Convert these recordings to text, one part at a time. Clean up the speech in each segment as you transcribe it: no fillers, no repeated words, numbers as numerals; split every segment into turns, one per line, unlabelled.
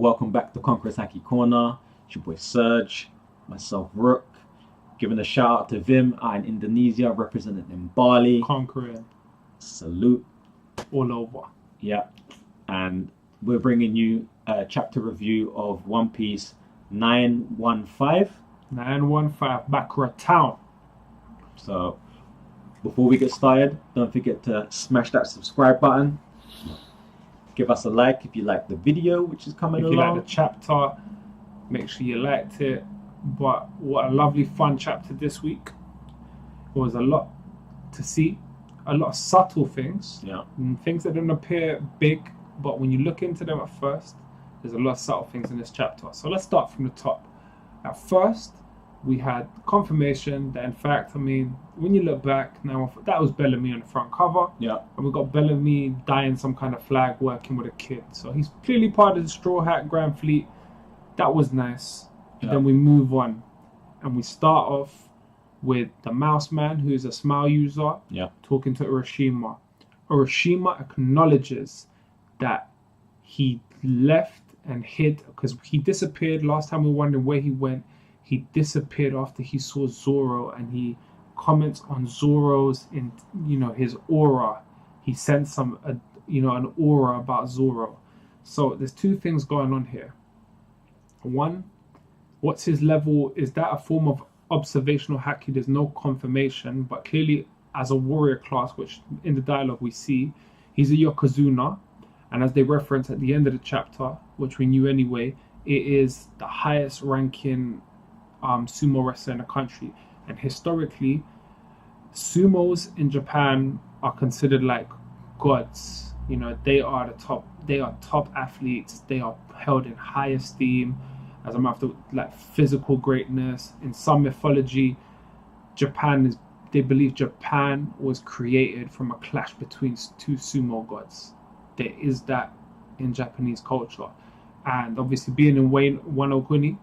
welcome back to Conqueror's Haki Corner. It's your boy Serge, myself Rook. Giving a shout out to Vim out in Indonesia, representing in Bali.
Conquering.
Salute.
All over.
Yeah. And we're bringing you a chapter review of One Piece 915.
915, Bakura Town.
So, before we get started, don't forget to smash that subscribe button. Give us a like if you like the video, which is coming along.
If you like the chapter, make sure you liked it. But what a lovely, fun chapter this week. It was a lot to see. A lot of subtle things.
Yeah.
Things that don't appear big, but when you look into them at first, there's a lot of subtle things in this chapter. So let's start from the top. At first, we had confirmation that, in fact, when you look back, now that was Bellamy on the front cover.
Yeah.
And we got Bellamy dyeing some kind of flag, working with a kid. So he's clearly part of the Straw Hat Grand Fleet. That was nice.
Yeah.
Then we move on. And we start off with the Mouse Man, who is a Smile user, talking to Urashima. Urashima acknowledges that he left and hid, because he disappeared. Last time we were wondering where he went. He disappeared after he saw Zoro, and he comments on Zoro's, his aura. He sensed an aura about Zoro. So there's two things going on here. One, what's his level? Is that a form of observational haki? There's no confirmation, but clearly as a warrior class, which in the dialogue we see, he's a Yokozuna, and as they reference at the end of the chapter, which we knew anyway, it is the highest ranking sumo wrestler in the country. And historically, sumos in Japan are considered like gods. They are top athletes. They are held in high esteem as a matter of like physical greatness. In some mythology, they believe Japan was created from a clash between two sumo gods. There is that in Japanese culture. And obviously being in Wano Kuni,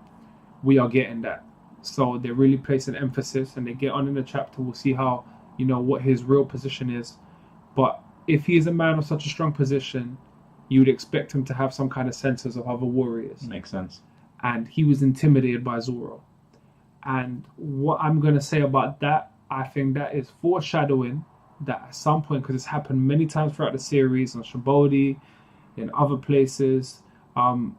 we are getting that. So they really place an emphasis, and they get on in the chapter. We'll see how, what his real position is. But if he is a man of such a strong position, you would expect him to have some kind of senses of other warriors.
Makes sense.
And he was intimidated by Zoro. And what I'm going to say about that, I think that is foreshadowing that at some point, because it's happened many times throughout the series, on Shibodi, in other places,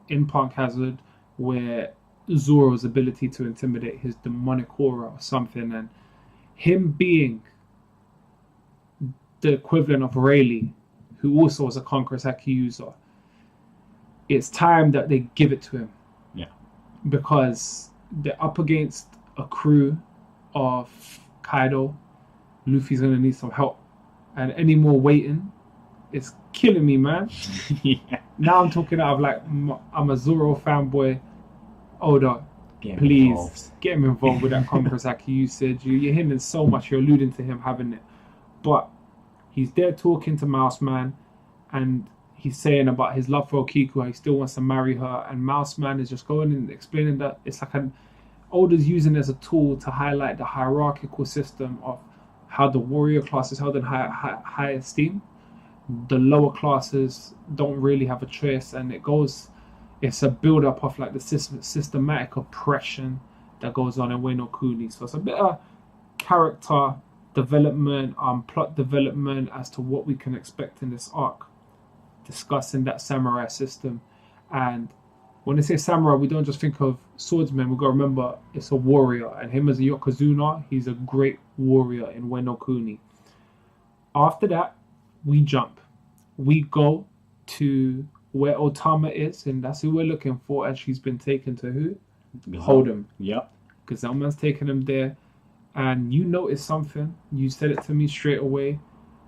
in Punk Hazard, where Zoro's ability to intimidate his demonic aura or something, and him being the equivalent of Rayleigh, who also was a Conqueror's Haki user, it's time that they give it to him.
Yeah. Because
they're up against a crew of Kaido. Luffy's going to need some help. And any more waiting is killing me, man.
Yeah.
Now I'm talking out of I'm a Zoro fanboy. Oda, please get him involved with that Conqueror's Haki usage. You're hinting so much, you're alluding to him having it. But he's there talking to Mouse Man, and he's saying about his love for Okiku, how he still wants to marry her, and Mouse Man is just going and explaining that it's like Oda's using it as a tool to highlight the hierarchical system of how the warrior class is held in high esteem. The lower classes don't really have a choice, and it's a build-up of like the systematic oppression that goes on in Wano Kuni. So it's a bit of character development, plot development as to what we can expect in this arc, discussing that samurai system. And when they say samurai, we don't just think of swordsmen. We've got to remember it's a warrior, and him as a Yokozuna, he's a great warrior in Wano Kuni. After that, we jump. We go to where Otama is, and that's who we're looking for, and she's been taken to who? Hold him.
Yep.
Because that man's taken him there, and you noticed something. You said it to me straight away,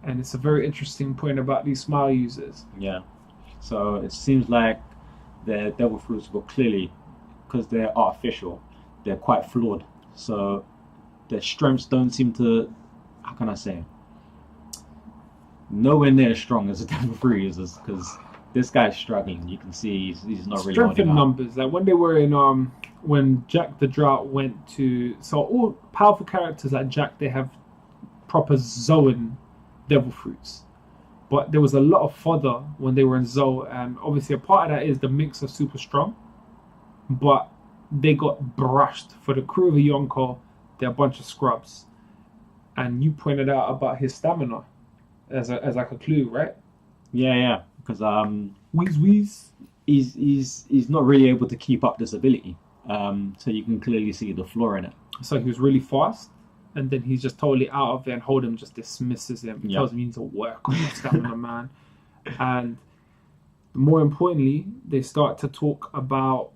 and it's a very interesting point about these Smile users.
Yeah. So it seems like their devil fruits were clearly, because they're artificial, they're quite flawed. So their strengths don't seem to, how can I say, nowhere near as strong as the devil fruit users, because this guy's struggling. You can see he's not really
strength in numbers. Like when they were in when Jack the Drought went to, so all powerful characters like Jack, they have proper Zoan devil fruits. But there was a lot of fodder when they were in Zou, and obviously a part of that is the Minks are super strong, but they got brushed. For the crew of a Yonko, they're a bunch of scrubs. And you pointed out about his stamina as like a clue, right?
Yeah. Because
Wheeze.
he's not really able to keep up this ability. So you can clearly see the flaw in it.
So he was really fast, and then he's just totally out of it, and Hold'em just dismisses him. He tells him you need to work on your stamina, man. And more importantly, they start to talk about,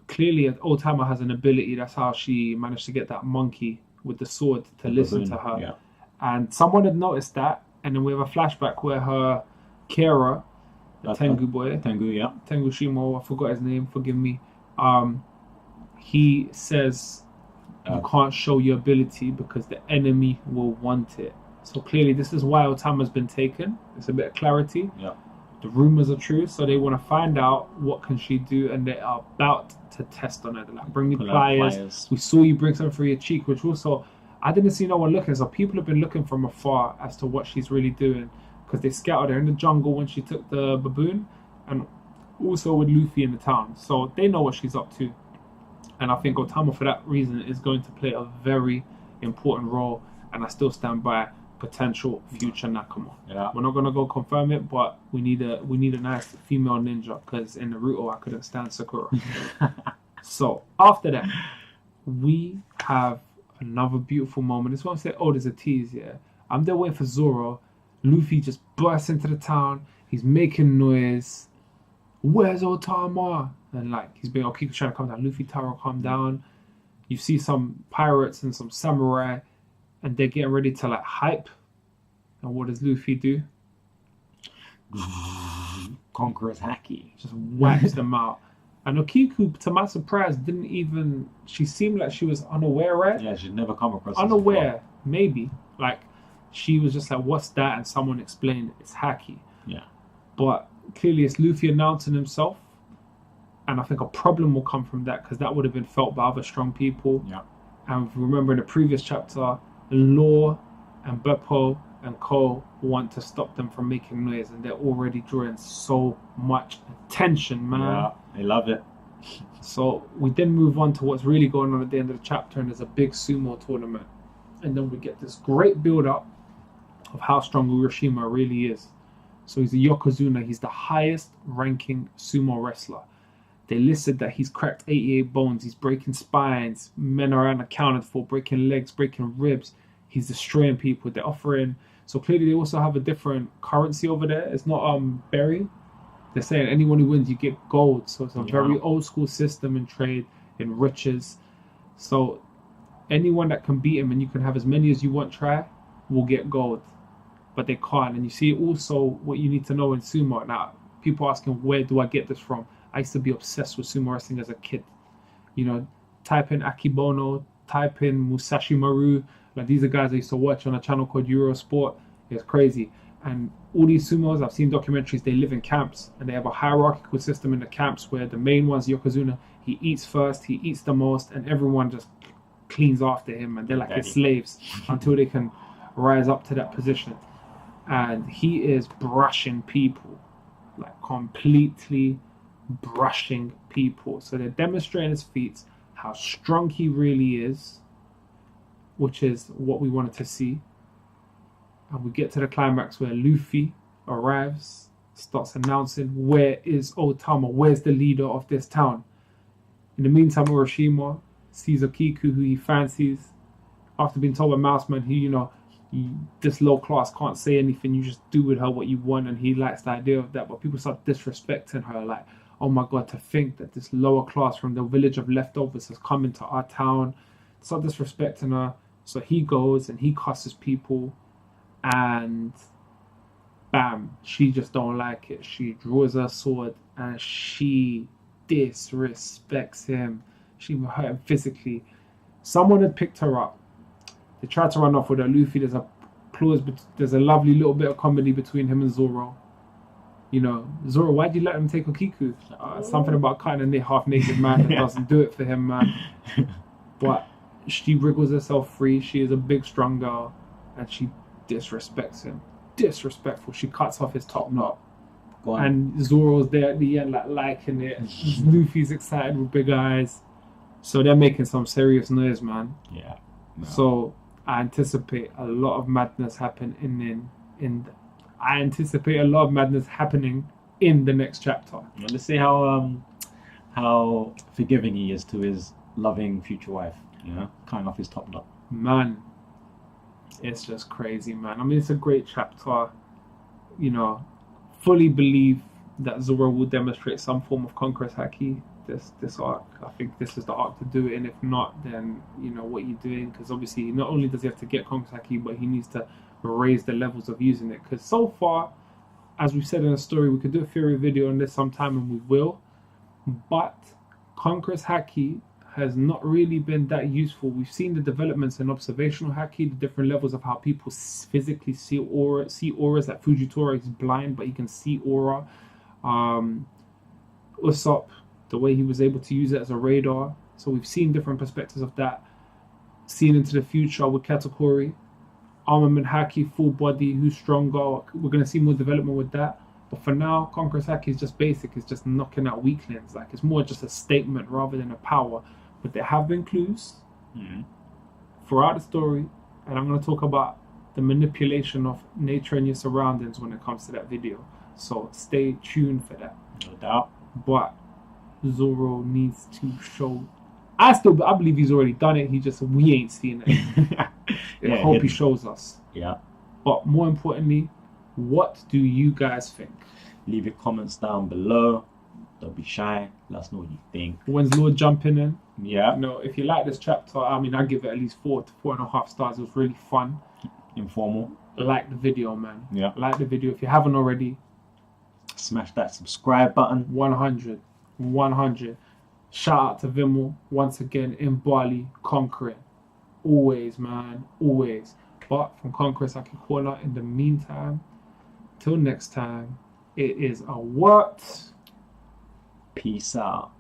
clearly Otama has an ability. That's how she managed to get that monkey with the sword to listen to her.
Yeah.
And someone had noticed that, and then we have a flashback where her Kira, the Tengu boy, Tengu Shimo, I forgot his name, forgive me. He says you can't show your ability because the enemy will want it. So clearly this is why Otama's been taken. It's a bit of clarity.
Yeah.
The rumors are true, so they want to find out what can she do, and they are about to test on her. They're like, bring me pliers. We saw you bring something for your cheek, which also, I didn't see no one looking, so people have been looking from afar as to what she's really doing, because they scouted her in the jungle when she took the baboon, and also with Luffy in the town. So they know what she's up to. And I think Otama, for that reason, is going to play a very important role, and I still stand by potential future Nakama.
Yeah.
We're not gonna go confirm it, but we need a nice female ninja, because in Naruto I couldn't stand Sakura. So after that, we have another beautiful moment. This one say, there's a tease here. I'm there waiting for Zoro. Luffy just bursts into the town. He's making noise. Where's Otama? And he's being Kiku's trying to calm down. Luffy, Taro, calm down. You see some pirates and some samurai, and they're getting ready to hype. And what does Luffy do?
Conqueror's Haki.
Just whacks them out. And Okiku, to my surprise, didn't even... She seemed like she was unaware, right?
Yeah, she'd never come across
unaware, maybe. She was just like, what's that? And someone explained it's Haki.
Yeah.
But clearly it's Luffy announcing himself. And I think a problem will come from that, because that would have been felt by other strong people.
Yeah.
And if you remember in the previous chapter, Law and Beppo and Ko want to stop them from making noise, and they're already drawing so much attention, man.
Yeah, they love it.
So we then move on to what's really going on at the end of the chapter, and there's a big sumo tournament. And then we get this great build-up of how strong Urashima really is. So he's a Yokozuna. He's the highest ranking sumo wrestler. They listed that he's cracked 88 bones. He's breaking spines. Men are unaccounted for. Breaking legs, breaking ribs. He's destroying people. They're offering... So clearly they also have a different currency over there. It's not berry. They're saying anyone who wins, you get gold. So it's a very old school system in trade, in riches. So anyone that can beat him, and you can have as many as you want try, will get gold. But they can't. And you see also what you need to know in sumo. Now, people asking, where do I get this from? I used to be obsessed with sumo wrestling as a kid. Type in Akibono, type in Musashi Maru. These are guys I used to watch on a channel called Eurosport. It's crazy. And all these sumos, I've seen documentaries, they live in camps, and they have a hierarchical system in the camps where the main one's Yokozuna. He eats first, he eats the most, and everyone just cleans after him, and they're like his slaves until they can rise up to that position. And he is brushing people, completely brushing people. So they're demonstrating his feats, how strong he really is, which is what we wanted to see. And we get to the climax where Luffy arrives, starts announcing, where is Otama? Where's the leader of this town? In the meantime, Urashima sees Okiku, who he fancies. After being told by Mouseman, this low class can't say anything, you just do with her what you want, and he likes the idea of that. But people start disrespecting her, oh my god, to think that this lower class from the village of leftovers has come into our town. Start disrespecting her. So he goes and he cusses people, and bam, she just don't like it. She draws her sword and she disrespects him. She will hurt him physically. Someone had picked her up. They tried to run off with her. Luffy, there's a lovely little bit of comedy between him and Zoro. Zoro, why'd you let him take Okiku? Something about cutting a half-naked man that doesn't do it for him, man. But she wriggles herself free. She is a big, strong girl, and she disrespects him. disrespectful. She cuts off his top knot.
Go on.
And Zoro's there at the end, like liking it. Luffy's excited with big eyes. So they're making some serious noise, man.
Yeah. No.
So I anticipate a lot of madness happening I anticipate a lot of madness happening in the next chapter.
Well, let's see how forgiving he is to his loving future wife. You know, cutting off his top knot.
Man, it's just crazy, man. I mean, it's a great chapter. You know, fully believe that Zoro will demonstrate some form of Conqueror's Haki this arc. I think this is the arc to do it, and if not, then you know what you're doing, because obviously not only does he have to get Conqueror's Haki, but he needs to raise the levels of using it, because so far, as we've said in the story, we could do a theory video on this sometime, and we will, but Conqueror's Haki has not really been that useful. We've seen the developments in observational Haki, the different levels of how people physically see auras. Like Fujitora is blind, but he can see aura. Usopp, the way he was able to use it as a radar. So we've seen different perspectives of that. Seen into the future with Katakuri. Armament Haki, full body, who's stronger. We're going to see more development with that. But for now, Conqueror's Haki is just basic. It's just knocking out weaklings. Like, it's more just a statement rather than a power. But there have been clues throughout the story. And I'm going to talk about the manipulation of nature and your surroundings when it comes to that video. So stay tuned for that.
No doubt.
But Zoro needs to show. I believe he's already done it. We ain't seen it. I hope he shows us.
Yeah.
But more importantly, what do you guys think?
Leave your comments down below. Don't be shy. Let us know what you think.
When's Lord jumping in?
Yeah.
You know, if you like this chapter, I mean, I give it at least 4 to 4.5 stars. It was really fun.
Informal.
Like the video, man.
Yeah.
Like the video. If you haven't already,
smash that subscribe button.
100. Shout out to Vimmel once again in Bali, conquering. Always, man. Always. But from Conqueror's Haki Corner, in the meantime, till next time, it is a what?
Peace out.